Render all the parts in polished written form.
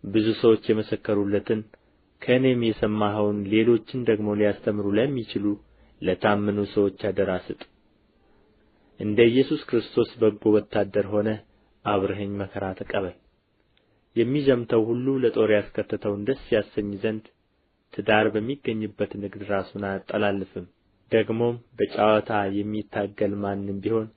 ብዙ ሰዎች የመሰከሩለትን ከእኔም የሰማኸውን ሌሎችን ደግሞ ሊያስተምሩ ለሚችሉ ለታመኑ ሰዎች አደራ ስጥ። እንደ ኢየሱስ ክርስቶስ በጎ ወታደር ሆነህ አብረኸኝ መከራ ተቀበል። የሚዘምተው ሁሉ ለጦር ያስከተተውን ደስ ያሰኝ ዘንድ ትዳር በሚገኝበት ንግድ ራሱን አያጠላልፍም። ደግሞም በጨዋታ የሚታገል ማንም ቢሆን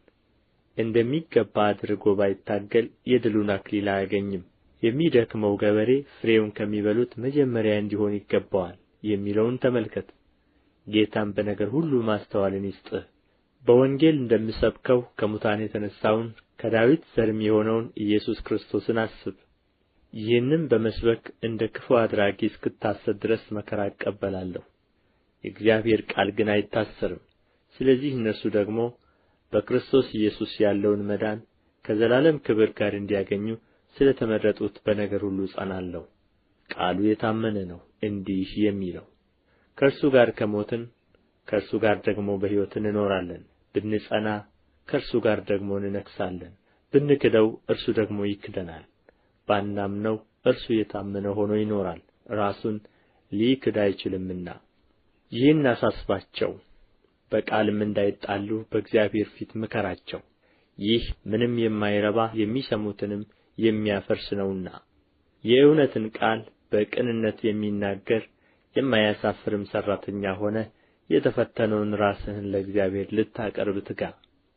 እንደሚገባ አድርጎ ባይታገል የድሉን አክሊል አያገኝም። የሚደክመው ገበሬ ፍሬውን ከሚበሉት መጀመሪያ እንዲሆን ይገባዋል የሚለውን ተመልከት። ጌታም በነገር ሁሉ ማስተዋልን ይስጥህ። በወንጌል እንደምሰብከው ከሙታን የተነሣውን ከዳዊት ዘርም የሆነውን ኢየሱስ ክርስቶስን አስብ። ይህንም በመስበክ እንደ ክፉ አድራጊ እስክታሰር ድረስ መከራ እቀበላለሁ። የእግዚአብሔር ቃል ግን አይታሰርም። ስለዚህ እነርሱ ደግሞ በክርስቶስ ኢየሱስ ያለውን መዳን ከዘላለም ክብር ጋር እንዲያገኙ ስለ ተመረጡት በነገር ሁሉ እጸናለሁ። ቃሉ የታመነ ነው እንዲህ የሚለው ከእርሱ ጋር ከሞትን ከእርሱ ጋር ደግሞ በሕይወት እንኖራለን። ብንጸና ከእርሱ ጋር ደግሞ እንነግሣለን። ብንክደው እርሱ ደግሞ ይክደናል። ባናምነው እርሱ የታመነ ሆኖ ይኖራል፣ ራሱን ሊክድ አይችልምና። ይህን አሳስባቸው፣ በቃልም እንዳይጣሉ በእግዚአብሔር ፊት ምከራቸው። ይህ ምንም የማይረባ የሚሰሙትንም የሚያፈርስ ነውና። የእውነትን ቃል በቅንነት የሚናገር የማያሳፍርም ሠራተኛ ሆነህ የተፈተነውን ራስህን ለእግዚአብሔር ልታቀርብ ትጋ።